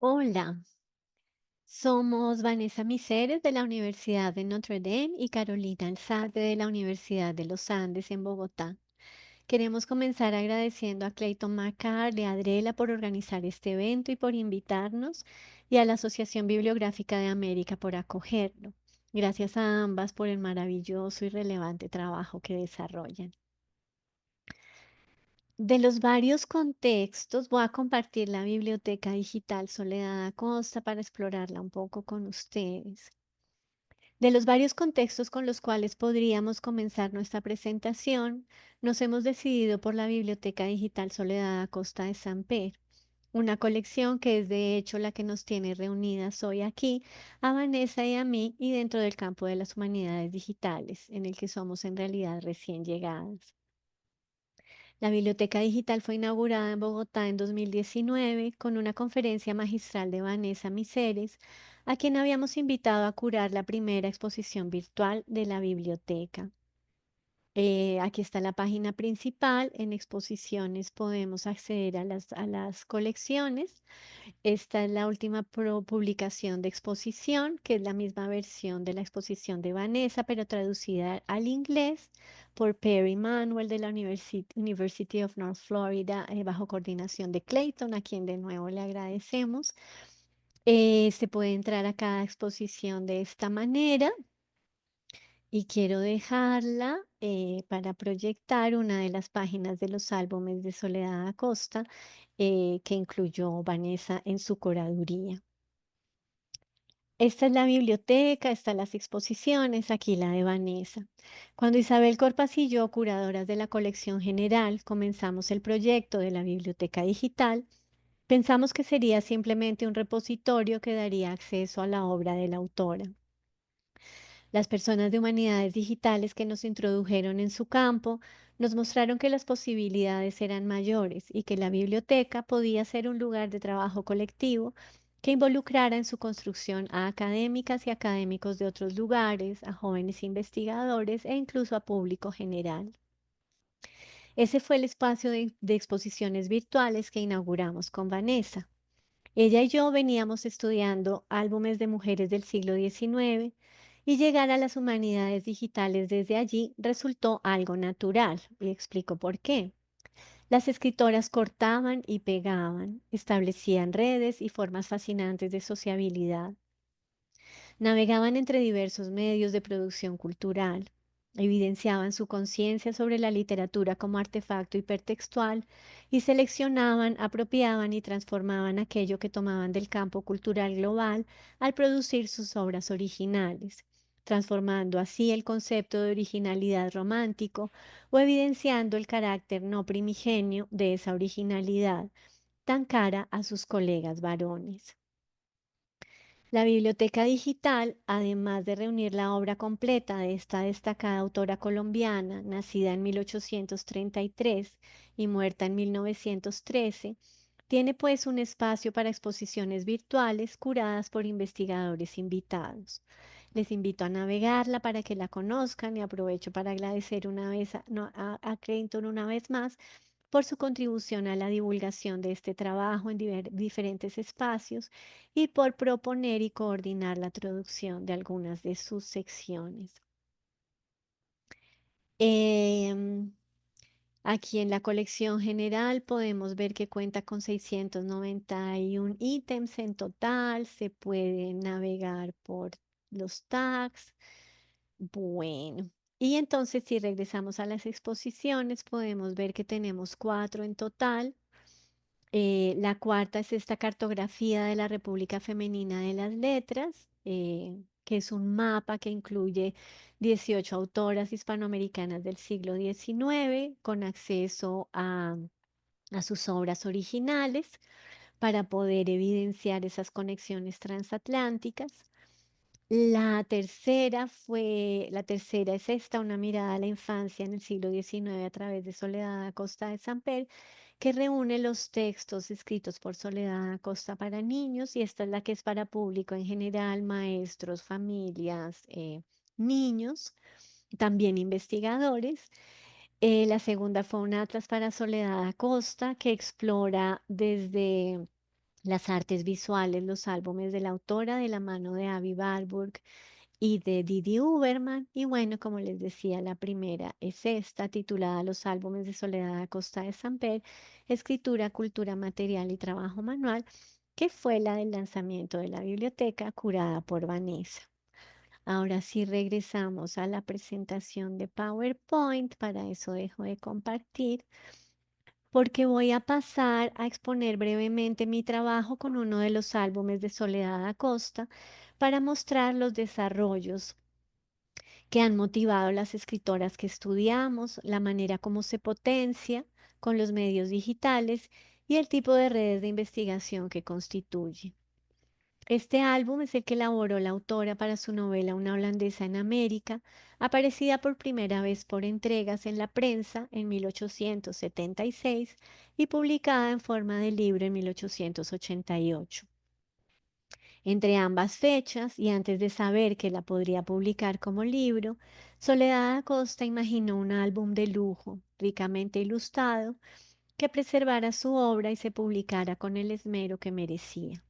Hola, somos Vanessa Miseres de la Universidad de Notre Dame y Carolina Alzate de la Universidad de los Andes en Bogotá. Queremos comenzar agradeciendo a Clayton McCarr y a Adrela por organizar este evento y por invitarnos, y a la Asociación Bibliográfica de América por acogerlo. Gracias a ambas por el maravilloso y relevante trabajo que desarrollan. De los varios contextos, voy a compartir la biblioteca digital Soledad Acosta para explorarla un poco con ustedes. De los varios contextos con los cuales podríamos comenzar nuestra presentación, nos hemos decidido por la biblioteca digital Soledad Acosta de Samper, una colección que es de hecho la que nos tiene reunidas hoy aquí, a Vanessa y a mí, y dentro del campo de las humanidades digitales, en el que somos en realidad recién llegadas. La Biblioteca Digital fue inaugurada en Bogotá en 2019 con una conferencia magistral de Vanessa Miseres, a quien habíamos invitado a curar la primera exposición virtual de la biblioteca. Aquí está la página principal. En exposiciones podemos acceder a las colecciones. Esta es la última publicación de exposición, que es la misma versión de la exposición de Vanessa, pero traducida al inglés por Perry Manuel de la University of North Florida, bajo coordinación de Clayton, a quien de nuevo le agradecemos. Se puede entrar a cada exposición de esta manera. Y quiero dejarla para proyectar una de las páginas de los álbumes de Soledad Acosta, que incluyó Vanessa en su curaduría. Esta es la biblioteca, están las exposiciones, aquí la de Vanessa. Cuando Isabel Corpas y yo, curadoras de la colección general, comenzamos el proyecto de la biblioteca digital, pensamos que sería simplemente un repositorio que daría acceso a la obra de la autora. Las personas de humanidades digitales que nos introdujeron en su campo nos mostraron que las posibilidades eran mayores y que la biblioteca podía ser un lugar de trabajo colectivo que involucrara en su construcción a académicas y académicos de otros lugares, a jóvenes investigadores e incluso a público general. Ese fue el espacio de exposiciones virtuales que inauguramos con Vanessa. Ella y yo veníamos estudiando álbumes de mujeres del siglo XIX, y llegar a las humanidades digitales desde allí resultó algo natural, y explico por qué. Las escritoras cortaban y pegaban, establecían redes y formas fascinantes de sociabilidad. Navegaban entre diversos medios de producción cultural, evidenciaban su conciencia sobre la literatura como artefacto hipertextual y seleccionaban, apropiaban y transformaban aquello que tomaban del campo cultural global al producir sus obras originales, transformando así el concepto de originalidad romántico o evidenciando el carácter no primigenio de esa originalidad tan cara a sus colegas varones. La biblioteca digital, además de reunir la obra completa de esta destacada autora colombiana, nacida en 1833 y muerta en 1913, tiene pues un espacio para exposiciones virtuales curadas por investigadores invitados. Les invito a navegarla para que la conozcan, y aprovecho para agradecer una vez a Clayton una vez más por su contribución a la divulgación de este trabajo en diferentes espacios, y por proponer y coordinar la traducción de algunas de sus secciones. Em, Aquí en la colección general podemos ver que cuenta con 691 ítems en total. Se puede navegar por los tags. Bueno, y entonces si regresamos a las exposiciones, podemos ver que tenemos cuatro en total. La cuarta es esta cartografía de la República Femenina de las Letras, que es un mapa que incluye 18 autoras hispanoamericanas del siglo XIX con acceso a sus obras originales para poder evidenciar esas conexiones transatlánticas. La tercera es esta, una mirada a la infancia en el siglo XIX a través de Soledad Acosta de Samper, que reúne los textos escritos por Soledad Acosta para niños, y esta es la que es para público en general, maestros, familias, niños, también investigadores. La segunda fue un atlas para Soledad Acosta, que explora desde las artes visuales, los álbumes de la autora de la mano de Avi Warburg y de Didi Uberman. Y bueno, como les decía, la primera es esta, titulada Los álbumes de Soledad Acosta de Samper, Escritura, Cultura Material y Trabajo Manual, que fue la del lanzamiento de la biblioteca curada por Vanessa. Ahora sí regresamos a la presentación de PowerPoint, para eso dejo de compartir, porque voy a pasar a exponer brevemente mi trabajo con uno de los álbumes de Soledad Acosta para mostrar los desarrollos que han motivado a las escritoras que estudiamos, la manera como se potencia con los medios digitales y el tipo de redes de investigación que constituye. Este álbum es el que elaboró la autora para su novela Una holandesa en América, aparecida por primera vez por entregas en la prensa en 1876 y publicada en forma de libro en 1888. Entre ambas fechas, y antes de saber que la podría publicar como libro, Soledad Acosta imaginó un álbum de lujo, ricamente ilustrado, que preservara su obra y se publicara con el esmero que merecía.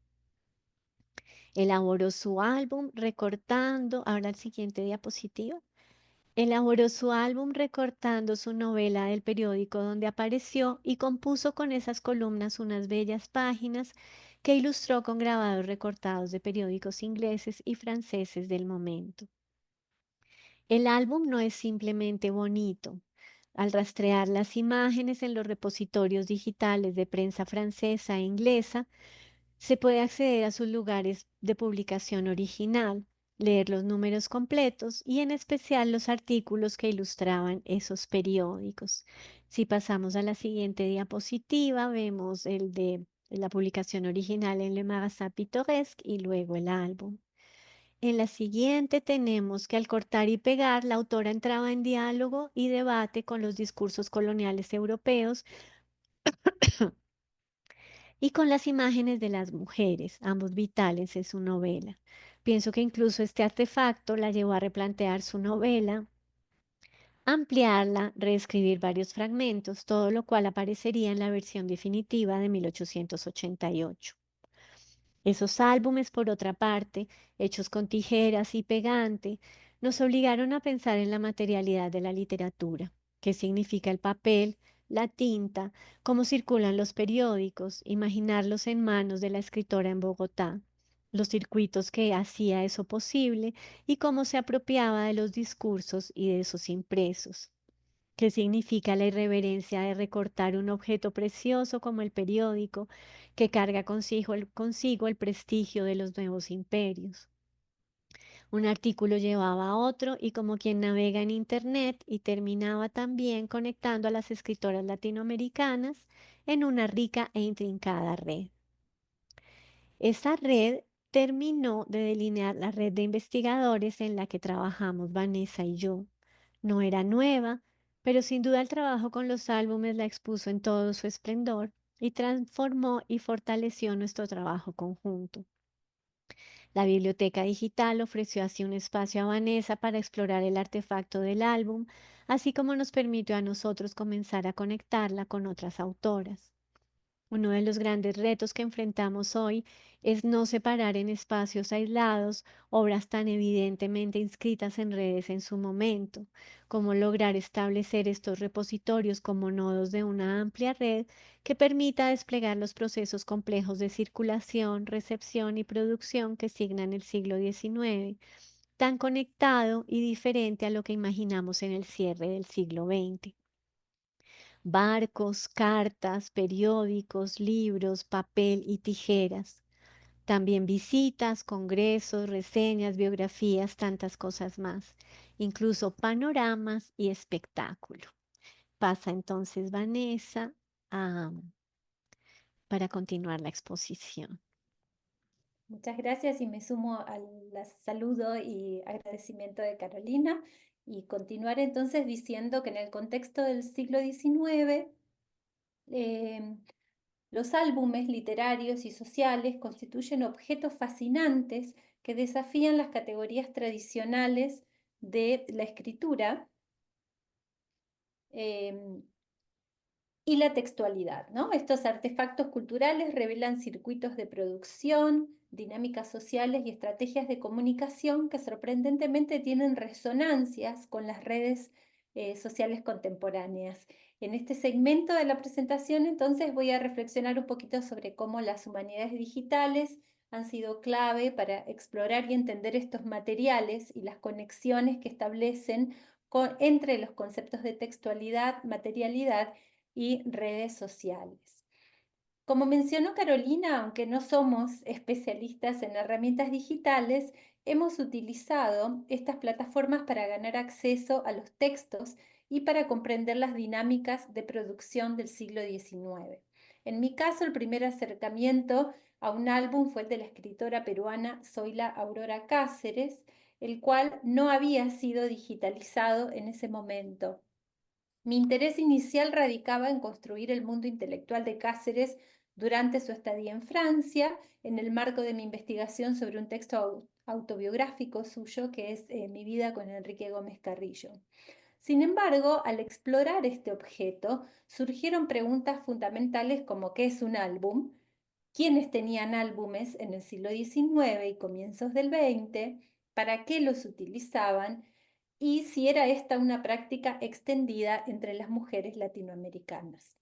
Elaboró su álbum recortando, ahora el siguiente diapositiva, elaboró su álbum recortando su novela del periódico donde apareció y compuso con esas columnas unas bellas páginas que ilustró con grabados recortados de periódicos ingleses y franceses del momento. El álbum no es simplemente bonito. Al rastrear las imágenes en los repositorios digitales de prensa francesa e inglesa, se puede acceder a sus lugares de publicación original, leer los números completos y en especial los artículos que ilustraban esos periódicos. Si pasamos a la siguiente diapositiva, vemos el de la publicación original en Le Magasin Pittoresque y luego el álbum. En la siguiente tenemos que al cortar y pegar, la autora entraba en diálogo y debate con los discursos coloniales europeos y con las imágenes de las mujeres, ambos vitales en su novela. Pienso que incluso este artefacto la llevó a replantear su novela, ampliarla, reescribir varios fragmentos, todo lo cual aparecería en la versión definitiva de 1888. Esos álbumes, por otra parte, hechos con tijeras y pegante, nos obligaron a pensar en la materialidad de la literatura, qué significa el papel, la tinta, cómo circulan los periódicos, imaginarlos en manos de la escritora en Bogotá, los circuitos que hacía eso posible y cómo se apropiaba de los discursos y de esos impresos. ¿Qué significa la irreverencia de recortar un objeto precioso como el periódico, que carga consigo el prestigio de los nuevos imperios? Un artículo llevaba a otro y como quien navega en Internet y terminaba también conectando a las escritoras latinoamericanas en una rica e intrincada red. Esa red terminó de delinear la red de investigadores en la que trabajamos Vanessa y yo. No era nueva, pero sin duda el trabajo con los álbumes la expuso en todo su esplendor y transformó y fortaleció nuestro trabajo conjunto. La biblioteca digital ofreció así un espacio a Vanessa para explorar el artefacto del álbum, así como nos permitió a nosotros comenzar a conectarla con otras autoras. Uno de los grandes retos que enfrentamos hoy es no separar en espacios aislados obras tan evidentemente inscritas en redes en su momento, como lograr establecer estos repositorios como nodos de una amplia red que permita desplegar los procesos complejos de circulación, recepción y producción que signan el siglo XIX, tan conectado y diferente a lo que imaginamos en el cierre del siglo XX. Barcos, cartas, periódicos, libros, papel y tijeras. También visitas, congresos, reseñas, biografías, tantas cosas más. Incluso panoramas y espectáculo. Pasa entonces Vanessa a- para continuar la exposición. Muchas gracias y me sumo al saludo y agradecimiento de Carolina y continuar entonces diciendo que en el contexto del siglo XIX, los álbumes literarios y sociales constituyen objetos fascinantes que desafían las categorías tradicionales de la escritura, y la textualidad, ¿no? Estos artefactos culturales revelan circuitos de producción, dinámicas sociales y estrategias de comunicación que sorprendentemente tienen resonancias con las redes sociales contemporáneas. En este segmento de la presentación, entonces, voy a reflexionar un poquito sobre cómo las humanidades digitales han sido clave para explorar y entender estos materiales y las conexiones que establecen entre los conceptos de textualidad, materialidad y redes sociales. Como mencionó Carolina, aunque no somos especialistas en herramientas digitales, hemos utilizado estas plataformas para ganar acceso a los textos y para comprender las dinámicas de producción del siglo XIX. En mi caso, el primer acercamiento a un álbum fue el de la escritora peruana Zoila Aurora Cáceres, el cual no había sido digitalizado en ese momento. Mi interés inicial radicaba en construir el mundo intelectual de Cáceres durante su estadía en Francia, en el marco de mi investigación sobre un texto autobiográfico suyo que es Mi vida con Enrique Gómez Carrillo. Sin embargo, al explorar este objeto, surgieron preguntas fundamentales como ¿qué es un álbum? ¿Quiénes tenían álbumes en el siglo XIX y comienzos del XX? ¿Para qué los utilizaban? Y si era esta una práctica extendida entre las mujeres latinoamericanas.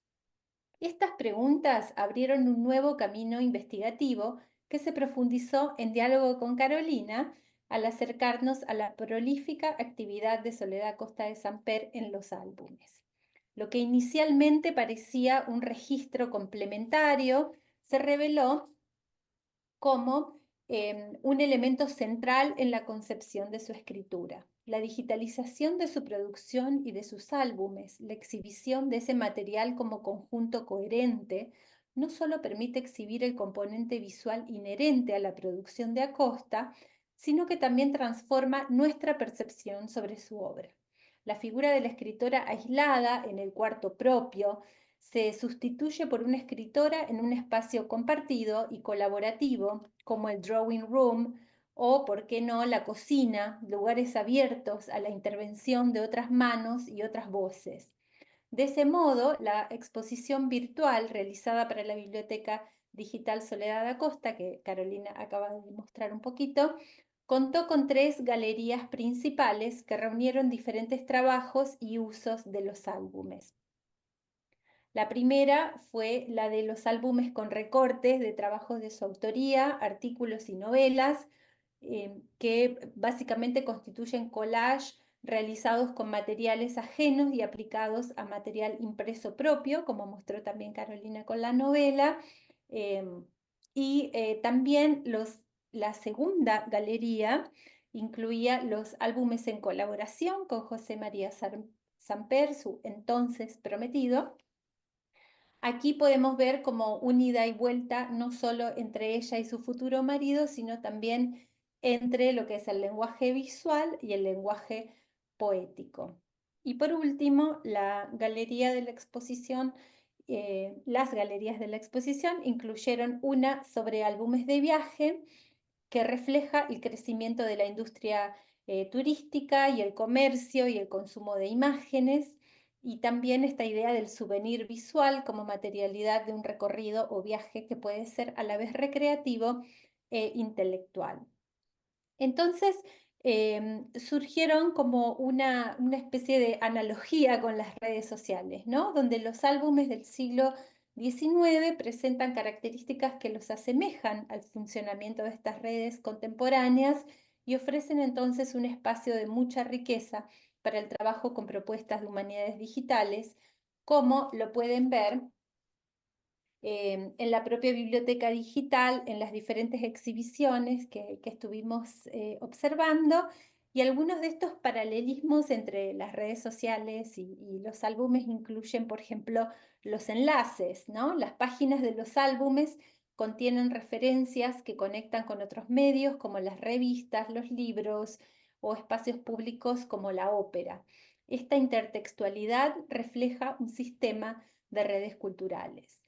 Estas preguntas abrieron un nuevo camino investigativo que se profundizó en diálogo con Carolina al acercarnos a la prolífica actividad de Soledad Costa de Samper en los álbumes. Lo que inicialmente parecía un registro complementario se reveló como un elemento central en la concepción de su escritura. La digitalización de su producción y de sus álbumes, la exhibición de ese material como conjunto coherente, no solo permite exhibir el componente visual inherente a la producción de Acosta, sino que también transforma nuestra percepción sobre su obra. La figura de la escritora aislada en el cuarto propio, se sustituye por una escritora en un espacio compartido y colaborativo, como el drawing room o, por qué no, la cocina, lugares abiertos a la intervención de otras manos y otras voces. De ese modo, la exposición virtual realizada para la Biblioteca Digital Soledad Acosta, que Carolina acaba de mostrar un poquito, contó con 3 galerías principales que reunieron diferentes trabajos y usos de los álbumes. La primera fue la de los álbumes con recortes de trabajos de su autoría, artículos y novelas, que básicamente constituyen collage realizados con materiales ajenos y aplicados a material impreso propio, como mostró también Carolina con la novela. También la segunda galería incluía los álbumes en colaboración con José María Samper, su entonces prometido. Aquí podemos ver como un ida y vuelta no solo entre ella y su futuro marido, sino también entre lo que es el lenguaje visual y el lenguaje poético. Y por último, la galería de la exposición, las galerías de la exposición incluyeron una sobre álbumes de viaje que refleja el crecimiento de la industria turística y el comercio y el consumo de imágenes, y también esta idea del souvenir visual como materialidad de un recorrido o viaje que puede ser a la vez recreativo e intelectual. Entonces, surgieron como una especie de analogía con las redes sociales, ¿no? Donde los álbumes del siglo XIX presentan características que los asemejan al funcionamiento de estas redes contemporáneas y ofrecen entonces un espacio de mucha riqueza para el trabajo con propuestas de humanidades digitales, como lo pueden ver en la propia biblioteca digital, en las diferentes exhibiciones que estuvimos observando, y algunos de estos paralelismos entre las redes sociales y los álbumes incluyen, por ejemplo, los enlaces, ¿no? Las páginas de los álbumes contienen referencias que conectan con otros medios como las revistas, los libros o espacios públicos como la ópera. Esta intertextualidad refleja un sistema de redes culturales.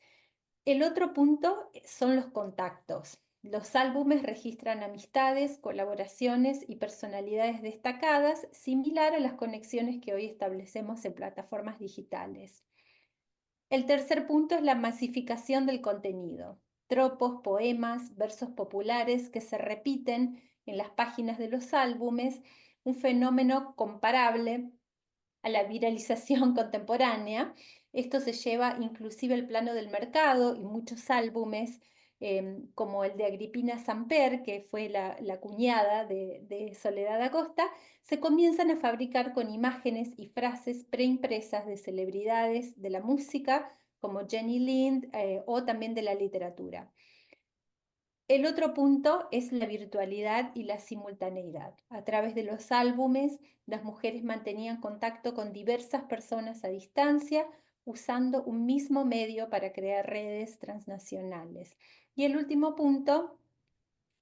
El otro punto son los contactos. Los álbumes registran amistades, colaboraciones y personalidades destacadas, similar a las conexiones que hoy establecemos en plataformas digitales. El tercer punto es la masificación del contenido. Tropos, poemas, versos populares que se repiten en las páginas de los álbumes, un fenómeno comparable a la viralización contemporánea. Esto se lleva inclusive al plano del mercado y muchos álbumes, como el de Agripina Samper, que fue la cuñada de Soledad Acosta, se comienzan a fabricar con imágenes y frases preimpresas de celebridades de la música, como Jenny Lind, o también de la literatura. El otro punto es la virtualidad y la simultaneidad. A través de los álbumes, las mujeres mantenían contacto con diversas personas a distancia, usando un mismo medio para crear redes transnacionales. Y el último punto,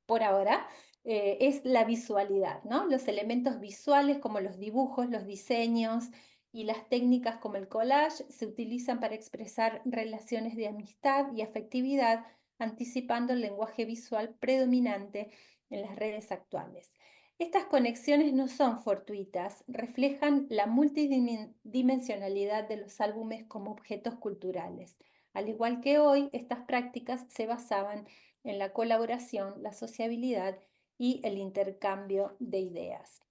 por ahora, es la visualidad, ¿no? Los elementos visuales como los dibujos, los diseños y las técnicas como el collage se utilizan para expresar relaciones de amistad y afectividad, anticipando el lenguaje visual predominante en las redes actuales. Estas conexiones no son fortuitas, reflejan la multidimensionalidad de los álbumes como objetos culturales. Al igual que hoy, estas prácticas se basaban en la colaboración, la sociabilidad y el intercambio de ideas.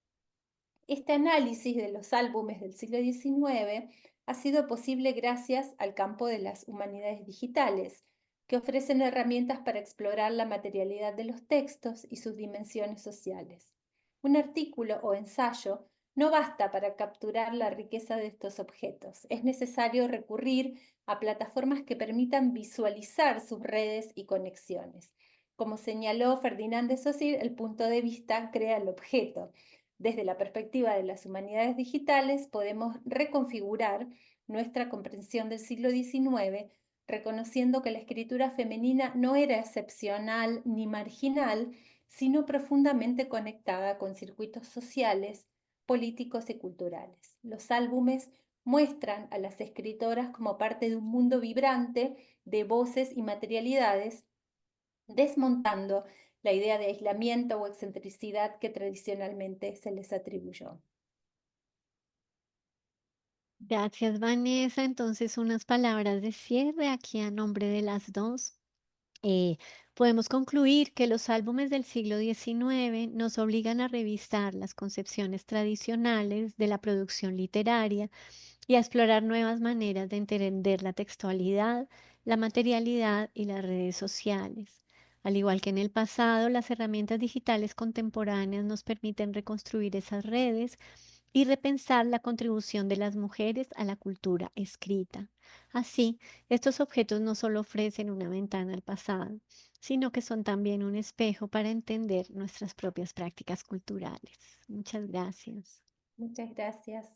Este análisis de los álbumes del siglo XIX ha sido posible gracias al campo de las humanidades digitales, que ofrecen herramientas para explorar la materialidad de los textos y sus dimensiones sociales. Un artículo o ensayo no basta para capturar la riqueza de estos objetos. Es necesario recurrir a plataformas que permitan visualizar sus redes y conexiones. Como señaló Ferdinand de Saussure, el punto de vista crea el objeto. Desde la perspectiva de las humanidades digitales, podemos reconfigurar nuestra comprensión del siglo XIX, reconociendo que la escritura femenina no era excepcional ni marginal, sino profundamente conectada con circuitos sociales, políticos y culturales. Los álbumes muestran a las escritoras como parte de un mundo vibrante de voces y materialidades, desmontando la idea de aislamiento o excentricidad que tradicionalmente se les atribuyó. Gracias, Vanessa. Entonces, unas palabras de cierre aquí a nombre de las dos. Eh, Podemos concluir que los álbumes del siglo XIX nos obligan a revisar las concepciones tradicionales de la producción literaria y a explorar nuevas maneras de entender la textualidad, la materialidad y las redes sociales. Al igual que en el pasado, las herramientas digitales contemporáneas nos permiten reconstruir esas redes y repensar la contribución de las mujeres a la cultura escrita. Así, estos objetos no solo ofrecen una ventana al pasado, sino que son también un espejo para entender nuestras propias prácticas culturales. Muchas gracias. Muchas gracias.